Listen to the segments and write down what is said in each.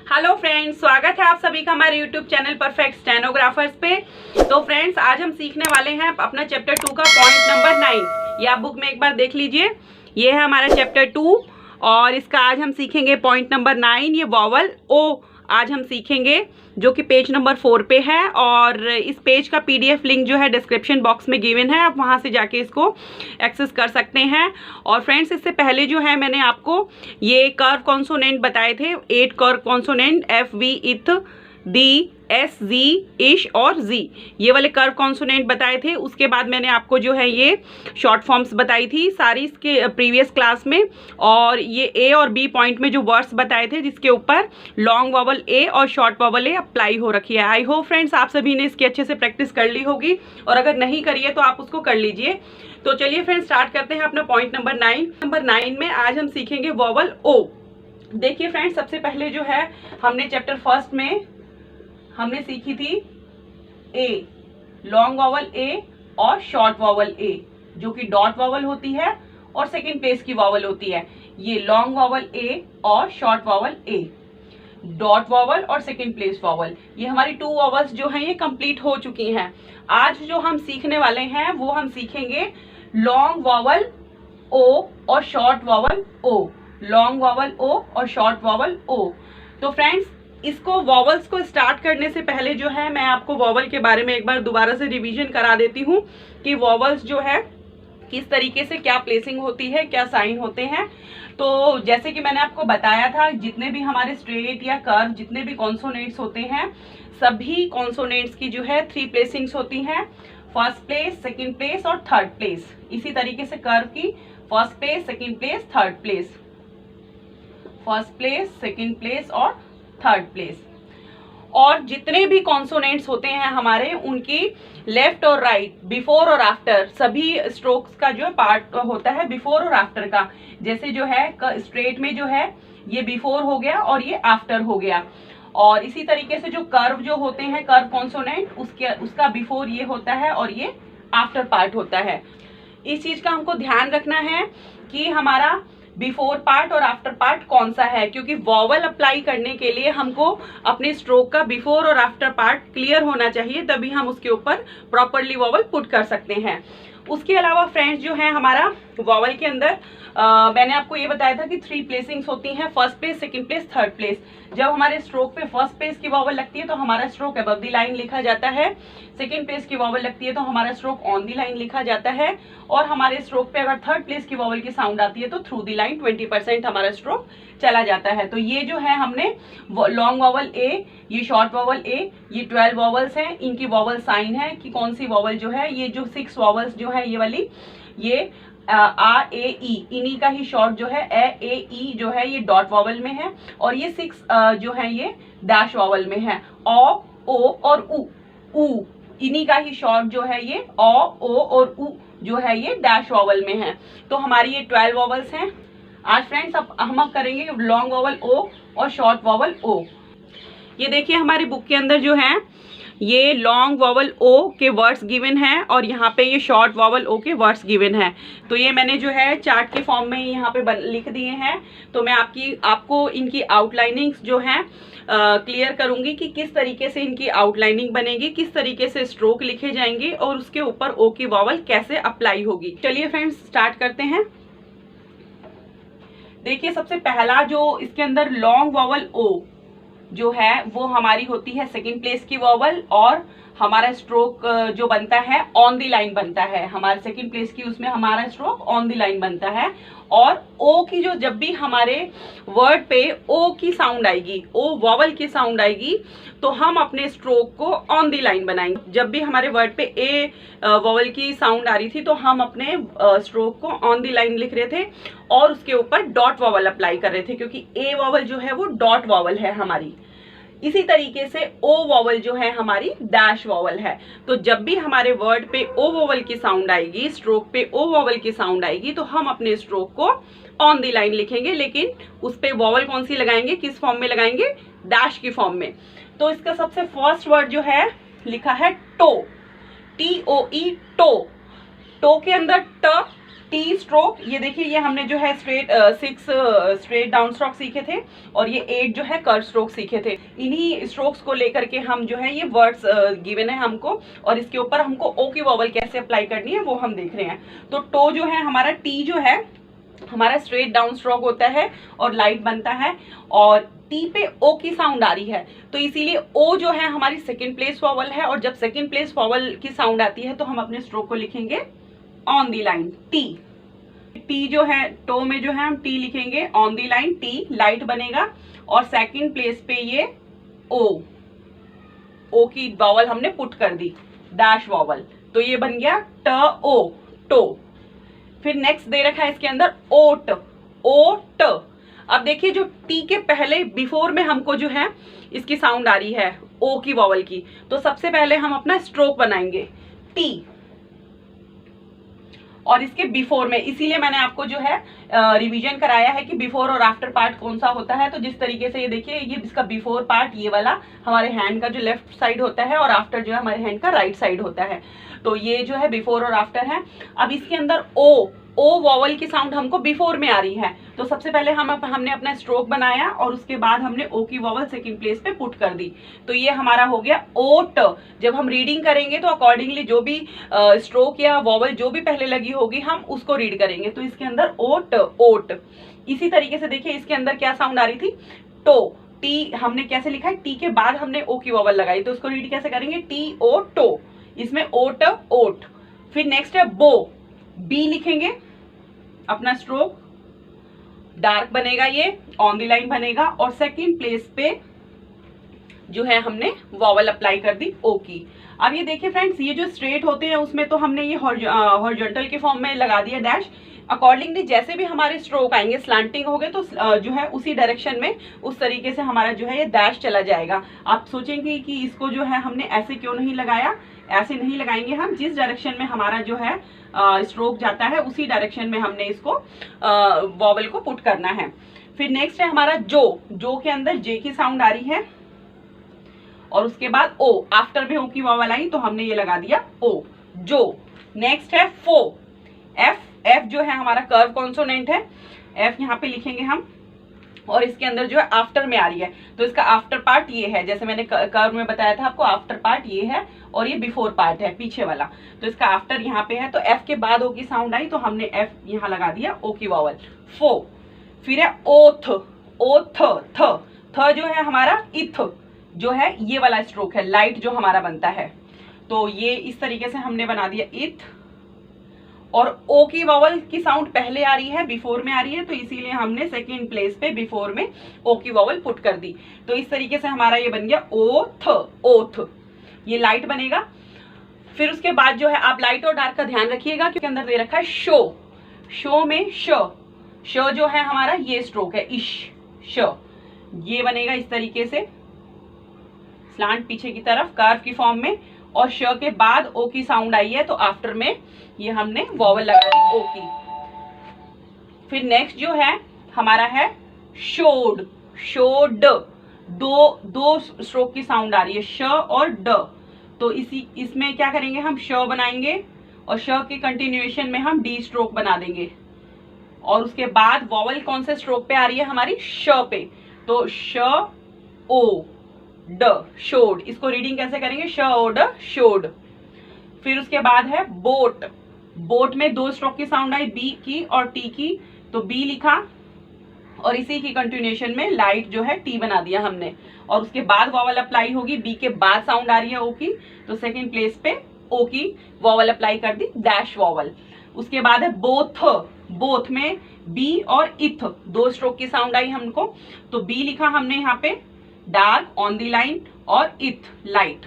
Hello friends, स्वागत है आप सभी का हमारे यूट्यूब चैनल परफेक्ट स्टेनोग्राफर्स पे। तो फ्रेंड्स, आज हम सीखने वाले हैं अपना चैप्टर 2 का पॉइंट नंबर 9। ये आप बुक में एक बार देख लीजिए। ये है हमारा चैप्टर 2 और इसका आज हम सीखेंगे पॉइंट नंबर 9। ये वॉवल ओ आज हम सीखेंगे, जो कि पेज नंबर 4 पे है। और इस पेज का PDF लिंक जो है डिस्क्रिप्शन बॉक्स में गिवन है, आप वहाँ से जाके इसको एक्सेस कर सकते हैं। और फ्रेंड्स, इससे पहले जो है मैंने आपको ये कर्व कॉन्सोनेंट बताए थे, 8 कर्व कॉन्सोनेंट एफ, वी, इथ, डी, एस, जी, इश और जी, ये वाले कर्व कॉन्सोनेंट बताए थे। उसके बाद मैंने आपको जो है ये शॉर्ट फॉर्म्स बताई थी सारी इसके प्रीवियस क्लास में। और ये ए और बी पॉइंट में जो वर्ड्स बताए थे जिसके ऊपर लॉन्ग वॉवल ए और शॉर्ट वॉवल ए अप्लाई हो रखी है। आई होप फ्रेंड्स आप सभी ने इसकी अच्छे से प्रैक्टिस कर ली होगी, और अगर नहीं करी है तो आप उसको कर लीजिए। तो चलिए फ्रेंड्स, स्टार्ट करते हैं अपना पॉइंट नंबर 9। नंबर 9 में आज हम सीखेंगे वॉवल ओ। देखिए फ्रेंड्स, सबसे पहले जो है हमने चैप्टर 1 में हमने सीखी थी ए, लॉन्ग वॉवल ए और शॉर्ट वॉवल ए, जो कि डॉट वॉवल होती है और सेकेंड प्लेस की वॉवल होती है। ये लॉन्ग वॉवल ए और शॉर्ट वॉवल ए, डॉट वॉवल और सेकेंड प्लेस वॉवल, ये हमारी 2 वॉवल्स जो हैं ये कंप्लीट हो चुकी हैं। आज जो हम सीखने वाले हैं वो हम सीखेंगे लॉन्ग वॉवल ओ और शॉर्ट वॉवल ओ, लॉन्ग वॉवल ओ और शॉर्ट वॉवल ओ। तो फ्रेंड्स, इसको वॉवल्स को स्टार्ट करने से पहले जो है मैं आपको वॉवल के बारे में एक बार दोबारा से रिवीजन करा देती हूँ कि वॉवल्स जो है किस तरीके से क्या प्लेसिंग होती है, क्या साइन होते हैं। तो जैसे कि मैंने आपको बताया था, जितने भी हमारे स्ट्रेट या कर्व जितने भी कॉन्सोनेंट्स होते हैं, सभी कॉन्सोनेंट्स की जो है 3 प्लेसिंग्स होती हैं, फर्स्ट प्लेस, सेकेंड प्लेस और थर्ड प्लेस। इसी तरीके से कर्व की first place, second place, third place, first place, second place और थर्ड प्लेस। और जितने भी कॉन्सोनेंट्स होते हैं हमारे, उनकी लेफ्ट और राइट, बिफोर और आफ्टर, सभी स्ट्रोक्स का जो पार्ट होता है बिफोर और आफ्टर का। जैसे जो है स्ट्रेट में जो है ये बिफोर हो गया और ये आफ्टर हो गया। और इसी तरीके से जो कर्व जो होते हैं, कर्व कॉन्सोनेंट, उसका बिफोर ये होता है और ये आफ्टर पार्ट होता है। इस चीज का हमको ध्यान रखना है कि हमारा बिफोर पार्ट और आफ्टर पार्ट कौन सा है, क्योंकि वॉवल अप्लाई करने के लिए हमको अपने स्ट्रोक का बिफोर और आफ्टर पार्ट क्लियर होना चाहिए, तभी हम उसके ऊपर प्रॉपरली वॉवल पुट कर सकते हैं। उसके अलावा फ्रेंड्स, जो है हमारा वॉवल के अंदर मैंने आपको ये बताया था कि 3 प्लेसिंग्स होती हैं, first place, second place, third place. जब हमारे स्ट्रोक पे फर्स्ट प्लेस की वॉवल लगती है तो हमारा स्ट्रोक अबव द लाइन लिखा जाता है, सेकंड प्लेस की वॉवल लगती है तो हमारा स्ट्रोक ऑन द लाइन लिखा जाता है, और हमारे स्ट्रोक पे अगर थर्ड प्लेस की वॉवल की साउंड आती है तो थ्रू द लाइन 20% हमारा स्ट्रोक चला जाता है। तो ये जो है हमने लॉन्ग वॉवल ए, ये शॉर्ट वॉवल ए, ये 12 वॉवल्स हैं, इनकी वॉवल साइन है कि कौन सी वॉवल जो है, ये जो 6 वॉवल्स जो है ये वाली, ये आ, ए, ई, इन्हीं का ही शॉर्ट जो है ए, ई जो है ये डॉट वॉवल में है, और ये 6 जो है ये डैश वॉवल में है। ओ, और उ, इन्हीं का ही शॉर्ट जो है ये ओ और उ जो है ये डैश वॉवल में है। तो हमारी ये 12 वॉवल्स हैं। आज फ्रेंड्स अब हम करेंगे लॉन्ग वॉवल ओ और शॉर्ट वॉवल ओ। ये देखिए हमारी बुक के अंदर जो है ये लॉन्ग वॉवल ओ के वर्ड्स गिवन हैं, और यहाँ पे ये शॉर्ट वॉवल ओ के वर्ड्स गिवन हैं। तो ये मैंने जो है चार्ट के फॉर्म में यहाँ पे लिख दिए हैं। तो मैं आपको इनकी आउटलाइनिंग्स जो है क्लियर करूंगी कि किस तरीके से इनकी आउटलाइनिंग बनेगी, किस तरीके से स्ट्रोक लिखे जाएंगे और उसके ऊपर ओ की वॉवल कैसे अप्लाई होगी। चलिए फ्रेंड्स, स्टार्ट करते हैं। देखिए, सबसे पहला जो इसके अंदर लॉन्ग वॉवल ओ जो है वो हमारी होती है सेकेंड प्लेस की वॉवल, और हमारा स्ट्रोक जो बनता है ऑन द लाइन बनता है। हमारे सेकेंड प्लेस की उसमें हमारा स्ट्रोक ऑन द लाइन बनता है। और ओ की जो, जब भी हमारे वर्ड पे ओ की साउंड आएगी, ओ वॉवल की साउंड आएगी, तो हम अपने स्ट्रोक को ऑन द लाइन बनाएंगे। जब भी हमारे वर्ड पे ए वॉवल की साउंड आ रही थी तो हम अपने स्ट्रोक को ऑन द लाइन लिख रहे थे और उसके ऊपर डॉट वॉवल अप्लाई कर रहे थे, क्योंकि ए वॉवल जो है वो डॉट वॉवल है हमारी। इसी तरीके से ओ वॉवल जो है हमारी डैश वॉवल है। तो जब भी हमारे वर्ड पे ओ वॉवल की साउंड आएगी, स्ट्रोक पे ओ वॉवल की साउंड आएगी, तो हम अपने स्ट्रोक को ऑन दी लाइन लिखेंगे, लेकिन उस पे वॉवल कौन सी लगाएंगे, किस फॉर्म में लगाएंगे, डैश की फॉर्म में। तो इसका सबसे फर्स्ट वर्ड जो है लिखा है टो, TOE, टो। टो के अंदर ट टी स्ट्रोक, ये देखिए ये हमने जो है स्ट्रेट 6 स्ट्रेट डाउन स्ट्रोक सीखे थे और ये 8 जो है कर्व स्ट्रोक सीखे थे। इन्हीं स्ट्रोक्स को लेकर के हम जो है ये वर्ड्स गिवन है हमको, और इसके ऊपर हमको ओ की वॉवल कैसे अप्लाई करनी है वो हम देख रहे हैं। तो टो जो है हमारा, टी जो है हमारा स्ट्रेट डाउन स्ट्रोक होता है और लाइट बनता है, और टी पे ओ की साउंड आ रही है, तो इसीलिए ओ जो है हमारी सेकंड प्लेस वॉवल है, और जब सेकंड प्लेस वॉवल की साउंड आती है तो हम अपने स्ट्रोक को लिखेंगे on the line T. T जो है टो में जो है हम टी लिखेंगे on the line T, light बनेगा, और सेकंड प्लेस पे ये ओ की वॉवल हमने पुट कर दी, डैश वॉवल, तो ये बन गया ट ओ, टो। फिर नेक्स्ट दे रखा है इसके अंदर ओट, ओट। अब देखिए जो टी के पहले बिफोर में हमको जो है इसकी साउंड आ रही है ओ की वॉवल की, तो सबसे पहले हम अपना स्ट्रोक बनाएंगे टी, और इसके बिफोर में, इसीलिए मैंने आपको जो है रिवीजन कराया है कि बिफोर और आफ्टर पार्ट कौन सा होता है। तो जिस तरीके से ये देखिए, ये इसका बिफोर पार्ट ये वाला हमारे हैंड का जो लेफ्ट साइड होता है, और आफ्टर जो है हमारे हैंड का राइट साइड होता है, तो ये जो है बिफोर और आफ्टर है। अब इसके अंदर ओ वॉवल की साउंड हमको बिफोर में आ रही है, तो सबसे पहले हमने अपना स्ट्रोक बनाया और उसके बाद हमने ओ की वॉवल सेकंड प्लेस पे पुट कर दी, तो ये हमारा हो गया ओट। जब हम रीडिंग करेंगे तो अकॉर्डिंगली जो भी स्ट्रोक या वॉवल जो भी पहले लगी होगी हम उसको रीड करेंगे, तो इसके अंदर ओट, ओट। इसी तरीके से देखिए इसके अंदर क्या साउंड आ रही थी, टो, टी हमने कैसे लिखा है, टी के बाद हमने ओ की वॉवल लगाई, तो उसको रीड कैसे करेंगे, टी ओ टो, इसमें ओट, ओट। फिर नेक्स्ट है बो, बी लिखेंगे, अपना स्ट्रोक डार्क बनेगा, ये ऑन द लाइन बनेगा, और सेकंड प्लेस पे जो है हमने वॉवल अप्लाई कर दी ओ की। अब ये देखिए फ्रेंड्स, ये जो स्ट्रेट होते हैं उसमें तो हमने ये हॉरिजॉन्टल के फॉर्म में लगा दिया डैश, अकॉर्डिंगली जैसे भी हमारे स्ट्रोक आएंगे स्लांटिंग हो गए तो जो है उसी डायरेक्शन में उस तरीके से हमारा जो है ये डैश चला जाएगा। आप सोचेंगे कि इसको जो है हमने ऐसे क्यों नहीं लगाया, ऐसे नहीं लगाएंगे हम, जिस डायरेक्शन में हमारा जो है स्ट्रोक जाता है उसी डायरेक्शन में हमने इसको वॉवल को पुट करना है। फिर नेक्स्ट है हमारा जो के अंदर जे की साउंड आ रही है, और उसके बाद ओ, आफ्टर में ओ की वॉवल आई तो हमने ये लगा दिया ओ, जो। नेक्स्ट है फो, एफ जो है हमारा कर्व कॉन्सोनेंट है, एफ यहाँ पे लिखेंगे हम, और इसके अंदर जो है आफ्टर में आ रही है, तो इसका आफ्टर पार्ट ये है, जैसे मैंने कर्व में बताया था आपको, आफ्टर पार्ट ये है और ये बिफोर पार्ट है पीछे वाला, तो इसका आफ्टर यहाँ पे है, तो एफ के बाद ओ की साउंड आई तो हमने एफ यहाँ लगा दिया ओ की वॉवल, फो। फिर है ओथ, ओथ, थ जो है हमारा इथ, जो है ये वाला स्ट्रोक है, लाइट जो हमारा बनता है, तो ये इस तरीके से हमने बना दिया इथ, और ओ की वॉवल की साउंड पहले आ रही है, बिफोर में आ रही है, तो इसीलिए हमने सेकंड प्लेस पे बिफोर में ओ की वॉवल पुट कर दी, तो इस तरीके से हमारा ये बन गया ओथ, ओथ, ये लाइट बनेगा। फिर उसके बाद जो है आप लाइट और डार्क का ध्यान रखिएगा, क्योंकि अंदर दे रखा है शो में श जो है हमारा ये स्ट्रोक है, इश, श, ये बनेगा इस तरीके से स्लांट पीछे की तरफ कर्व की फॉर्म में, और श के बाद ओ की साउंड आई है तो आफ्टर में ये हमने वॉवल लगा दी ओ की। फिर नेक्स्ट जो है हमारा है शोड, शोड, दो स्ट्रोक की साउंड आ रही है, श और ड, तो इसमें क्या करेंगे हम, श बनाएंगे और श के कंटिन्यूएशन में हम डी स्ट्रोक बना देंगे, और उसके बाद वॉवल कौन से स्ट्रोक पे आ रही है हमारी, श पे, तो श ओ ड, शोड। इसको रीडिंग कैसे करेंगे, श ओ ड, शोड। फिर उसके बाद है बोट, बोट में दो स्ट्रोक की साउंड आई, बी की और टी की, तो बी लिखा और इसी की कंटिन्यूएशन में लाइट जो है टी बना दिया हमने, और उसके बाद वॉवल अप्लाई होगी, बी के बाद साउंड आ रही है ओ की, तो सेकंड प्लेस पे ओ की वॉवल अप्लाई कर दी, डैश वॉवल। उसके बाद है बोथ, बोथ में बी और इथ दो स्ट्रोक की साउंड आई हमको, तो बी लिखा हमने यहाँ पे डार्क ऑन दी लाइन और इथ लाइट,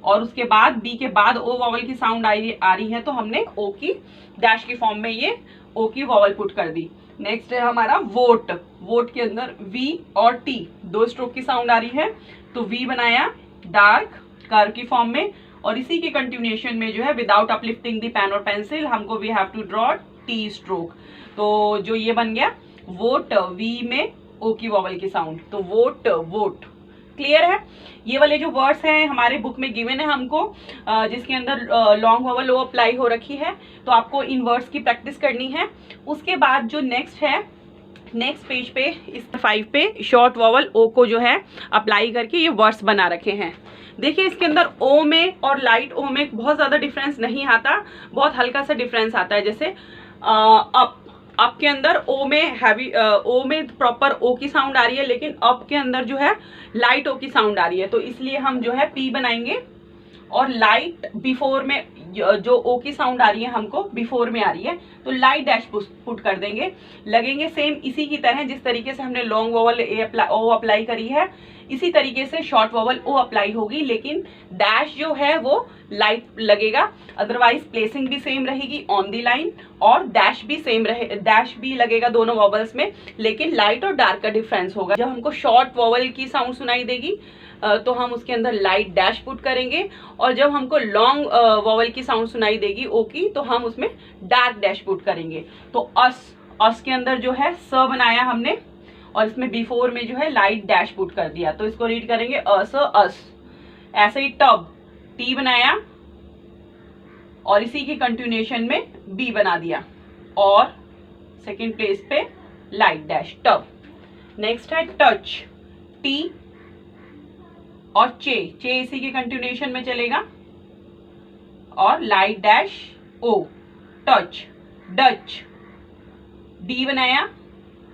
और उसके बाद बी के बाद ओ वॉवल की साउंड आ रही है तो हमने ओ की डैश की फॉर्म में ये ओ की वॉवल पुट कर दी। नेक्स्ट है हमारा वोट, वोट के अंदर वी और टी दो स्ट्रोक की साउंड आ रही है, तो वी बनाया डार्क कर्व की फॉर्म में, और इसी के कंटिन्यूएशन में जो है विदाउट अपलिफ्टिंग दी पेन और पेंसिल हमको we have to draw T stroke, तो जो ये बन गया वोट, वी में ओ की वॉवल की साउंड, तो वोट, वोट। क्लियर है। ये वाले जो वर्ड्स हैं हमारे बुक में गिवन है हमको, जिसके अंदर लॉन्ग वॉवल ओ अप्लाई हो रखी है, तो आपको इन वर्ड्स की प्रैक्टिस करनी है। उसके बाद जो नेक्स्ट है, नेक्स्ट पेज पे इस 5 पे शॉर्ट वॉवल ओ को जो है अप्लाई करके ये वर्ड्स बना रखे हैं। देखिए इसके अंदर ओ में और लाइट ओ में बहुत ज़्यादा डिफरेंस नहीं आता, बहुत हल्का सा डिफरेंस आता है। जैसे अप के अंदर ओ में हैवी, ओ में प्रॉपर ओ की साउंड आ रही है, लेकिन अप के अंदर जो है लाइट ओ की साउंड आ रही है, तो इसलिए हम जो है पी बनाएंगे और लाइट बिफोर में जो ओ की साउंड आ रही है हमको बिफोर में आ रही है, तो लाइट डैश पुट कर देंगे। लगेंगे सेम इसी की तरह जिस तरीके से हमने लॉन्ग वॉवल ओ अप्लाई करी है, इसी तरीके से शॉर्ट वॉवल ओ अप्लाई होगी, लेकिन डैश जो है वो लाइट लगेगा। अदरवाइज प्लेसिंग भी सेम रहेगी ऑन दी लाइन और डैश भी सेम रहे, डैश भी लगेगा दोनों वॉवल्स में, लेकिन लाइट और डार्क का डिफरेंस होगा। जब हमको शॉर्ट वॉवल की साउंड सुनाई देगी तो हम उसके अंदर लाइट डैश पुट करेंगे, और जब हमको लॉन्ग वॉवल की साउंड सुनाई देगी ओ की, तो हम उसमें डार्क डैश पुट करेंगे। तो अस के अंदर जो है स बनाया हमने और इसमें बिफोर में जो है लाइट डैश पुट कर दिया, तो इसको रीड करेंगे अस। ऐसे ही टब, टी बनाया और इसी की कंटिन्यूएशन में बी बना दिया और सेकेंड प्लेस पे लाइट डैश टब। नेक्स्ट है टच, टी और चे इसी के कंटिन्यूएशन में चलेगा और light dash O, touch. Dutch, D बनाया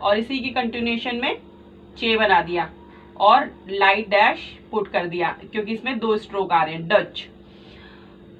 और इसी की कंटिन्यूएशन में चे बना दिया और लाइट डैश पुट कर दिया, क्योंकि इसमें 2 स्ट्रोक आ रहे हैं, डच।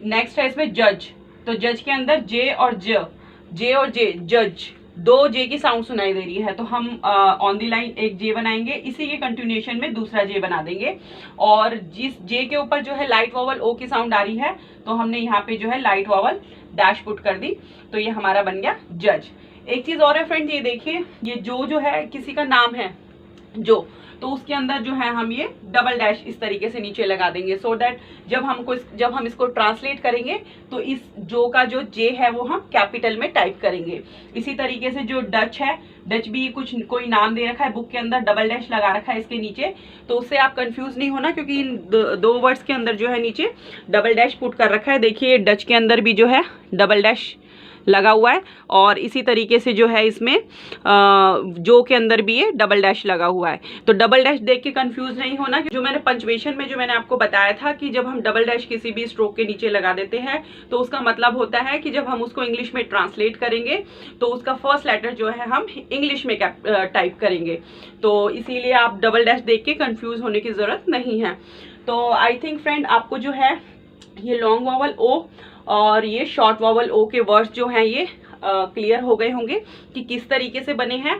नेक्स्ट है इसमें जज, तो जज के अंदर जे और जे, जज, 2 जे की साउंड सुनाई दे रही है, तो हम ऑन दी लाइन एक जे बनाएंगे, इसी के कंटिन्यूएशन में दूसरा जे बना देंगे, और जिस जे के ऊपर जो है लाइट वॉवल ओ की साउंड आ रही है, तो हमने यहाँ पे जो है लाइट वॉवल डैश पुट कर दी, तो ये हमारा बन गया जज। एक चीज और है फ्रेंड, ये देखिए, ये जो है किसी का नाम है जो, तो उसके अंदर जो है हम ये डबल डैश इस तरीके से नीचे लगा देंगे, सो दैट जब हम इसको ट्रांसलेट करेंगे तो इस जो का जो जे है वो हम कैपिटल में टाइप करेंगे। इसी तरीके से जो डच है, डच भी कोई नाम दे रखा है बुक के अंदर, डबल डैश लगा रखा है इसके नीचे, तो उससे आप कंफ्यूज नहीं होना, क्योंकि इन 2 वर्ड्स के अंदर जो है नीचे डबल डैश पुट कर रखा है। देखिए डच के अंदर भी जो है डबल डैश लगा हुआ है, और इसी तरीके से जो है इसमें जो के अंदर भी ये डबल डैश लगा हुआ है। तो डबल डैश देख के कंफ्यूज नहीं होना, जो मैंने पंचुएशन में जो मैंने आपको बताया था कि जब हम डबल डैश किसी भी स्ट्रोक के नीचे लगा देते हैं, तो उसका मतलब होता है कि जब हम उसको इंग्लिश में ट्रांसलेट करेंगे तो उसका फर्स्ट लेटर जो है हम इंग्लिश में टाइप करेंगे, तो इसीलिए आप डबल डैश देख के कंफ्यूज होने की जरूरत नहीं है। तो आई थिंक फ्रेंड आपको जो है ये लॉन्ग वॉवल ओ और ये शॉर्ट वॉवल ओ के वर्ड्स जो हैं ये क्लियर हो गए होंगे कि किस तरीके से बने हैं।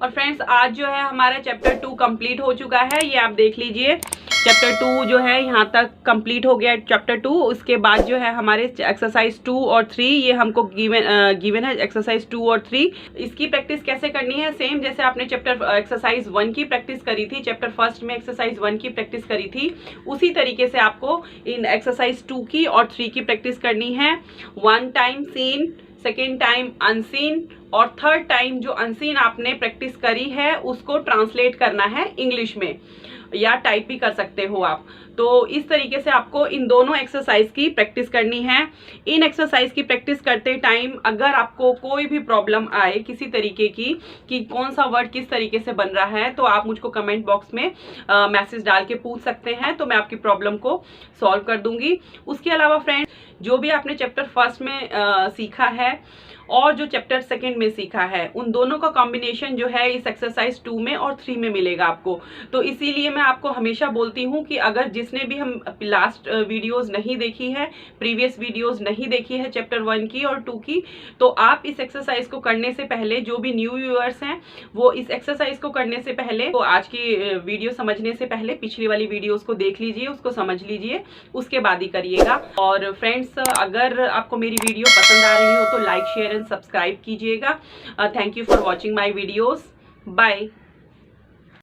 और फ्रेंड्स आज जो है हमारा चैप्टर 2 कंप्लीट हो चुका है, ये आप देख लीजिए, चैप्टर 2 जो है यहाँ तक कंप्लीट हो गया चैप्टर 2। उसके बाद जो है हमारे एक्सरसाइज 2 और 3 ये हमको गिवन है, एक्सरसाइज 2 और 3। इसकी प्रैक्टिस कैसे करनी है, सेम जैसे आपने चैप्टर एक्सरसाइज 1 की प्रैक्टिस करी थी, चैप्टर 1 में एक्सरसाइज 1 की प्रैक्टिस करी थी, उसी तरीके से आपको इन एक्सरसाइज 2 की और 3 की प्रैक्टिस करनी है। 1 time seen, second time unseen, और थर्ड टाइम जो अनसीन आपने प्रैक्टिस करी है उसको ट्रांसलेट करना है इंग्लिश में, या टाइप भी कर सकते हो आप। तो इस तरीके से आपको इन दोनों एक्सरसाइज की प्रैक्टिस करनी है। इन एक्सरसाइज की प्रैक्टिस करते टाइम अगर आपको कोई भी प्रॉब्लम आए किसी तरीके की कि कौन सा वर्ड किस तरीके से बन रहा है, तो आप मुझको कमेंट बॉक्स में मैसेज डाल के पूछ सकते हैं, तो मैं आपकी प्रॉब्लम को सॉल्व कर दूंगी। उसके अलावा फ्रेंड जो भी आपने चैप्टर 1 में सीखा है और जो चैप्टर 2 में सीखा है, उन दोनों का कॉम्बिनेशन जो है इस एक्सरसाइज 2 में और 3 में मिलेगा आपको। तो इसीलिए मैं आपको हमेशा बोलती हूँ कि अगर जिसने भी हम लास्ट वीडियोस नहीं देखी है, प्रीवियस वीडियोस नहीं देखी है चैप्टर 1 की और 2 की, तो आप इस एक्सरसाइज को करने से पहले, जो भी न्यू व्यूअर्स हैं वो इस एक्सरसाइज को करने से पहले, तो आज की वीडियो समझने से पहले पिछली वाली वीडियोस को देख लीजिए, उसको समझ लीजिए, उसके बाद ही करिएगा। और फ्रेंड्स अगर आपको मेरी वीडियो पसंद आ रही हो तो लाइक शेयर एंड सब्सक्राइब कीजिएगा। Thank you for watching my videos. Bye.